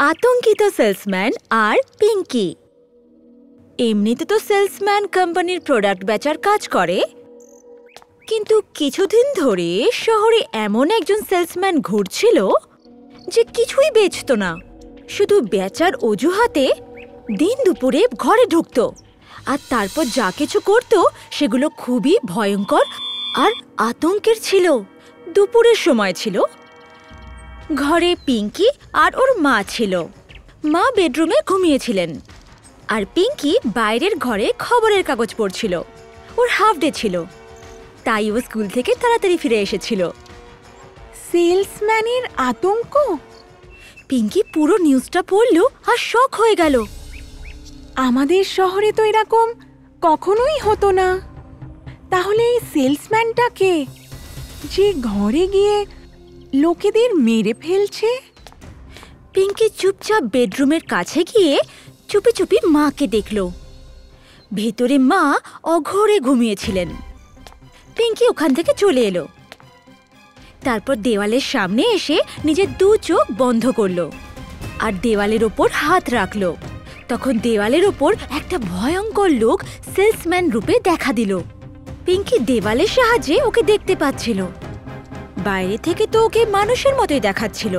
আতঙ্কিত সেলসম্যান আর পিঙ্কি। এমনিতে তো সেলসম্যান কোম্পানির প্রোডাক্ট বেচার কাজ করে, কিন্তু কিছুদিন ধরে শহরে এমন একজন সেলসম্যান ঘুরছিল যে কিছুই বেচত না, শুধু বেচার অজুহাতে দিন দুপুরে ঘরে ঢুকতো আর তারপর যা কিছু করত সেগুলো খুবই ভয়ঙ্কর আর আতঙ্কের ছিল। দুপুরের সময় ছিল, ঘরে পিঙ্কি আর ওর মা ছিল। মা বেডরুমে ঘুমিয়েছিলেন আর পিঙ্কি বাইরের ঘরে খবরের কাগজ পড়ছিল। ওর হাফ ডে ছিল, তাই ও স্কুল থেকে তাড়াতাড়ি ফিরে এসেছিল। সেলসম্যানের আতঙ্ক? পিঙ্কি পুরো নিউজটা পড়ল আর শক হয়ে গেল। আমাদের শহরে তো এরকম কখনোই হতো না। তাহলে এই সেলসম্যানটা কে, যে ঘরে গিয়ে লোকেদের মেরে ফেলছে? পিঙ্কি চুপচাপ বেডরুমের কাছে গিয়ে চুপি চুপি মাকে দেখল। ভেতরে মা অঘোরে ঘুমিয়েছিলেন। পিঙ্কি ওখান থেকে চলে এলো, তারপর দেওয়ালের সামনে এসে নিজের দু চোখ বন্ধ করলো আর দেওয়ালের ওপর হাত রাখলো। তখন দেওয়ালের ওপর একটা ভয়ঙ্কর লোক সেলসম্যান রূপে দেখা দিল। পিঙ্কি দেওয়ালের সাহায্যে ওকে দেখতে পাচ্ছিল। বাইরে থেকে তো ওকে মানুষের মতোই দেখাচ্ছিল,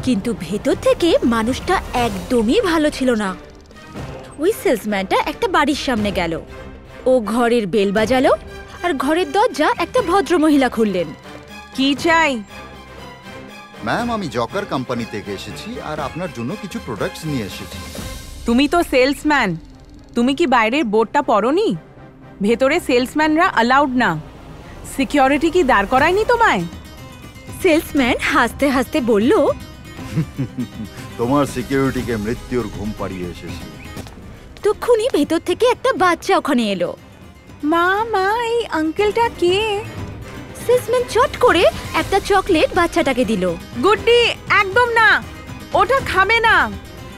কিন্তু ভেতর থেকে মানুষটা একদমই ভালো ছিল না। ওই সেলসম্যানটা একটা বাড়ির সামনে গেল, ও ঘরের বেল বাজালো আর ঘরের দরজা একটা ভদ্রমহিলা খুললেন। কি চাই? ম্যাম, আমি জকার কোম্পানি থেকে এসেছি আর আপনার জন্য কিছু প্রোডাক্টস নিয়ে এসেছি। তুমি তো সেলসম্যান, তুমি কি বাইরের বোর্ডটা পড়োনি? ভেতরে সেলসম্যানরা অ্যালাউড না। সিকিউরিটি কি দাঁড় করায়নি তোমায়? সেলসম্যান হাসতে হাসতে বলল, তোমার সিকিউরিটিকে মৃত্যুর ঘুম পাড়িয়ে এসেছি। তক্ষুনি ভেতর থেকে একটা বাচ্চা ওখানে এলো। মা মা, এই আঙ্কেলটা কে? সেলসম্যান চট করে একটা চকলেট বাচ্চাটাকে দিল। গুড্ডি, একদম না, ওটা খাবে না।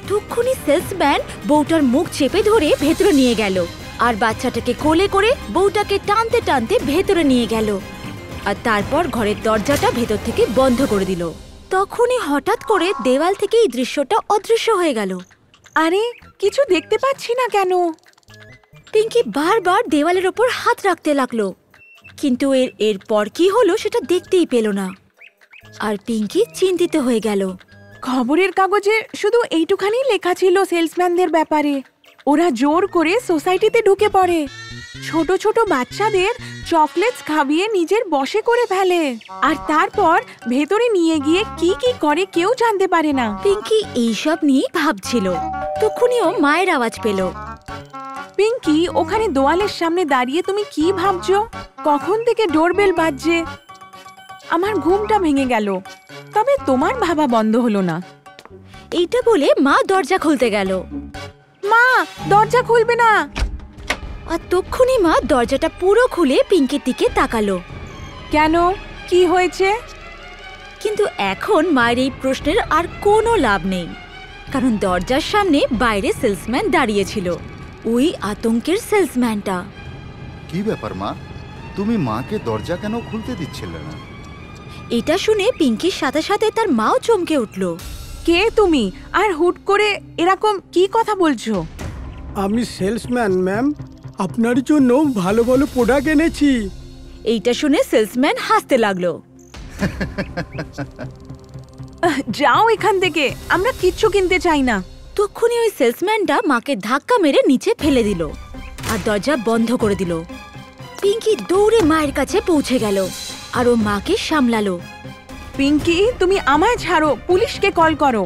তক্ষুনি সেলসম্যান বউটার মুখ চেপে ধরে ভেতরে নিয়ে গেল আর বাচ্চাটাকে কোলে করে বউটাকে টানতে টানতে ভেতরে নিয়ে গেল আর তারপর ঘরের দরজাটা ভেতর থেকে বন্ধ করে দিল। তখনই হঠাৎ করে দেওয়াল থেকে এই দৃশ্যটা অদৃশ্য হয়ে গেল। আরে, কিছু দেখতে পাচ্ছি না কেন? পিঙ্কি বারবার দেওয়ালের ওপর হাত রাখতে লাগলো, কিন্তু এরপর কি হলো সেটা দেখতেই পেল না। আর পিঙ্কি চিন্তিত হয়ে গেল। খবরের কাগজে শুধু এইটুখানি লেখা ছিল সেলসম্যানদের ব্যাপারে। ওরা জোর করে সোসাইটিতে ঢুকে পড়ে, ছোট ছোট বাচ্চাদের চকলেটস খাবিয়ে নিজের বশে করে ফেলে, আর তারপর ভেতরে নিয়ে গিয়ে কি কি করে কেউ জানতে পারে না। পিঙ্কি এইসব নিয়ে ভাবছিল, তখনই ও মায়ের আওয়াজ পেল। পিঙ্কি, ওখানে দেওয়ালের সামনে দাঁড়িয়ে তুমি কি ভাবছো? কখন থেকে ডোরবেল বাজছে? আমার ঘুমটা ভেঙে গেল, তবে তোমার ভাবা বন্ধ হলো না। এইটা বলে মা দরজা খুলতে গেল। মা, দরজা খুলবে না। আর তক্ষুনি মা দরজাটা পুরো খুলে পিঙ্কির দিকে তাকালো। কেন, কি হয়েছে? কিন্তু এখন মায়ের এই প্রশ্নের আর কোনো লাভ নেই, কারণ দরজার সামনে বাইরে সেলসম্যান দাঁড়িয়েছিল, ওই আতঙ্কের সেলসম্যানটা। কি ব্যাপার মা, তুমি মাকে দরজা কেন খুলতে দিচ্ছিলে না? এটা শুনে পিঙ্কির সাথে সাথে তার মাও চমকে উঠল। কে তুমি, আর হুট করে এরকম কি কথা বলছো? আমি সেলসম্যান ম্যাম, আপনার জন্য ভালো ভালো প্রোডাক্ট এনেছি। এইটা শুনে সেলসম্যান হাসতে লাগলো। যাও এখান থেকে, আমরা কিচ্ছু কিনতে চাই না। তক্ষুনি ওই সেলসম্যানটা মাকে ধাক্কা মেরে নিচে ফেলে দিল আর দরজা বন্ধ করে দিল। পিঙ্কি দৌড়ে মায়ের কাছে পৌঁছে গেল আর ও মাকে সামলালো। পিঙ্কি, তুমি আমায় ছাড়ো, পুলিশকে কল করো।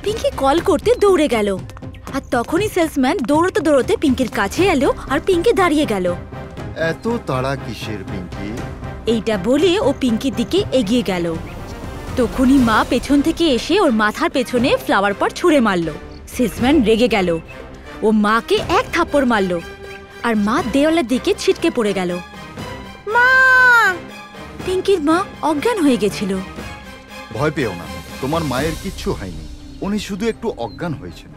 পিঙ্কি কল করতে দৌড়ে গেল আর তখনই সেলসম্যান দৌড়তে দৌড়তে পিঙ্কির কাছে এলো আর পিঙ্কি দাঁড়িয়ে গেল। এত তাড়া কিসের পিঙ্কি? এইটা বলে ও পিঙ্কির দিকে এগিয়ে গেল। তখনই মা পেছন থেকে এসে ওর মাথার পেছনে ফ্লাওয়ার পট ছুঁড়ে মারল। সেলসম্যান রেগে গেল, ও মাকে এক থাপ্পড় মারল আর মা দেওয়ালের দিকে ছিটকে পড়ে গেল। মা! পিঙ্কির মা অজ্ঞান হয়ে গেছিল। ভয় পেও না, তোমার মায়ের কিচ্ছু হয়নি, উনি শুধু একটু অজ্ঞান হয়েছেন।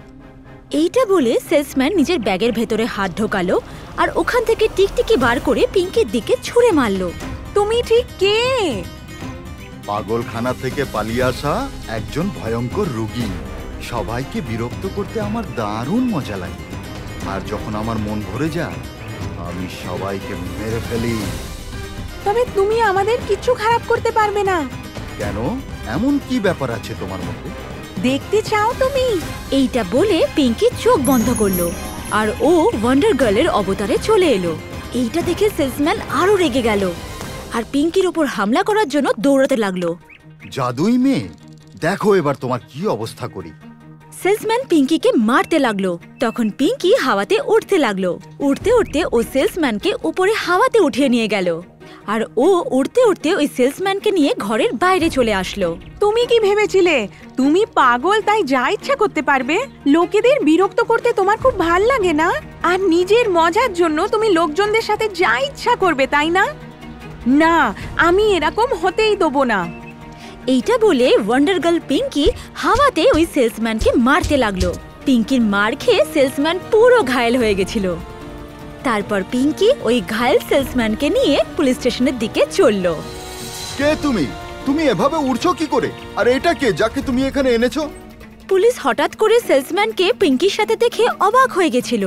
এইটা বলে সেলসম্যান নিজের ব্যাগের ভেতরে হাত ঢোকালো আর ওখান থেকে টিকটিকি বার করে পিঙ্কির দিকে ছুঁড়ে মারল। তুমি ঠিক কে? পাগলখানা থেকে পালিয়ে আসা একজন ভয়ঙ্কর রোগী। সবাইকে বিরক্ত করতে আমার দারুণ মজা লাগে, আর যখন আমার মন ভরে যায় আমি সবাইকে মেরে ফেলি। তবে তুমি আমাদের কিছু খারাপ করতে পারবে না। কেন? এমন কি ব্যাপার আছে তোমার মধ্যে? দেখতে চাও তুমি? এইটা বলে পিঙ্কি চোখ বন্ধ করলো আর ও ওয়ান্ডার গার্লের অবতারে চলে এলো। এইটা দেখে সেলসম্যান আরো রেগে গেল আর পিঙ্কির উপর হামলা করার জন্য দৌড়াতে লাগলো। জাদুই মেয়ে, দেখো এবার তোমার কি অবস্থা করি। সেলসম্যান পিঙ্কিকে মারতে লাগলো। তখন পিঙ্কি হাওয়াতে উঠতে লাগলো। উঠতে উঠতে ও সেলসম্যানকে উপরে হাওয়াতে উঠিয়ে নিয়ে গেল আর ও উড়তে উড়তে ওই সেলসম্যানকে নিয়ে ঘরের বাইরে চলে আসলো। তুমি কি ভেবেছিলে তুমি পাগল তাই যা ইচ্ছা করতে পারবে? লোকেদের বিরক্ত করতে তোমার খুব ভাল লাগে না? আর নিজের মজার জন্য তুমি লোকজনদের সাথে যা ইচ্ছা করবে, তাই না? না, আমি এরকম হতেই দেবো না। এইটা বলে ওয়ান্ডার গার্ল পিঙ্কি হাওয়াতে ওই সেলসম্যানকে মারতে লাগলো। পিঙ্কির মার খেয়ে সেলসম্যান পুরো ঘায়েল হয়ে গেছিল। তারপর পিঙ্কি ওই ঘায়েল সেলসম্যানকে নিয়ে পুলিশ স্টেশনের দিকে চলল। কে তুমি? তুমি এভাবে উড়ছো কি করে? আর এটা কে যাকে তুমি এখানে এনেছো? পুলিশ হঠাৎ করে সেলসম্যানকে পিঙ্কির সাথে দেখে অবাক হয়ে গেছিল।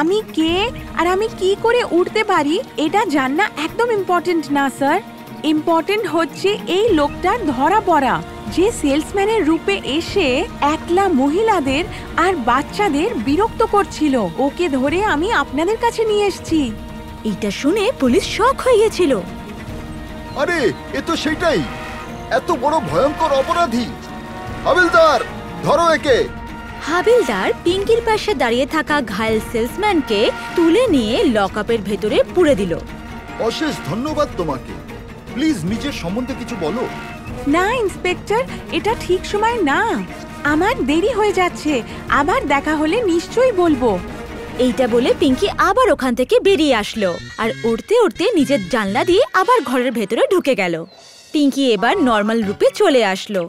আমি কে আর আমি কি করে উঠতে পারি এটা জানা একদম ইম্পর্টেন্ট না স্যার। ইম্পর্টেন্ট হচ্ছে এই লোকটার ধরা পড়া, যে সেলসম্যানের রূপে এসে একলা মহিলাদের আর বাচ্চাদের বিরক্ত করছিল। ওকে ধরে আমি আপনাদের কাছে নিয়ে এসেছি। এটা শুনে পুলিশ শক হয়ে গেছিল। আরে এ তো সেটাই, এত বড় ভয়ঙ্কর অপরাধী। হাবিলদার, ধরো একে। হাবিলদার পিঙ্কির পাশে দাঁড়িয়ে থাকা ঘায়েল সেলসম্যানকে তুলে নিয়ে লকআপের ভেতরে পুরে দিল। অশেষ ধন্যবাদ তোমাকে। প্লিজ নিজের সম্বন্ধে কিছু বলো। না ইন্সপেক্টর, এটা ঠিক সময় না। আমার দেরি হয়ে যাচ্ছে, আবার দেখা হলে নিশ্চয়ই বলবো। এইটা বলে পিঙ্কি আবার ওখান থেকে বেরিয়ে আসলো আর উড়তে উড়তে নিজের জানলা দিয়ে আবার ঘরের ভেতরে ঢুকে গেল। পিঙ্কি এবার নর্মাল রূপে চলে আসলো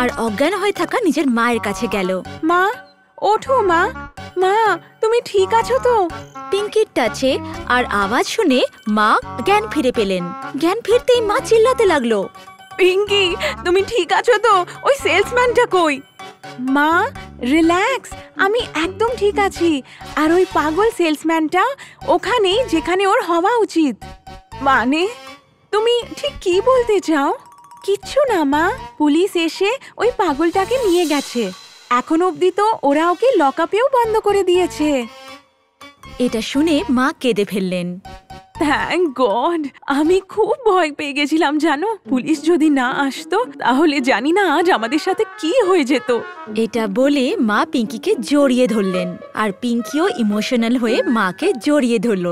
আর অজ্ঞান হয়ে থাকা নিজের মায়ের কাছে গেল। মা, ওঠো মা। মা, তুমি ঠিক আছো তো? পিঙ্কির টাচে আর আওয়াজ শুনে মা জ্ঞান ফিরে পেলেন। জ্ঞান ফিরতেই মা চিল্লাতে লাগলো, পিঙ্কি, তুমি ঠিক আছো তো? ওই সেলসম্যানটা কই? মা, রিল্যাক্স, আমি একদম ঠিক আছি। আর ওই পাগল সেলসম্যানটা ওখানে যেখানে ওর হওয়া উচিত। মানে তুমি ঠিক কি বলতে চাও? কিচ্ছু না মা, পুলিশ এসে ওই পাগলটাকে নিয়ে গেছে। এখন অবধি তো ওরা ওকে লকআপেও বন্ধ করে দিয়েছে। এটা শুনে মা কেঁদে ফেললেন। থ্যাংক গড, আমি খুব ভয় পেয়ে গেছিলাম জানো। পুলিশ যদি না আসতো তাহলে জানি না আজ আমাদের সাথে কি হয়ে যেত। এটা বলে মা পিঙ্কিকে জড়িয়ে ধরলেন আর পিঙ্কিও ইমোশনাল হয়ে মাকে জড়িয়ে ধরল।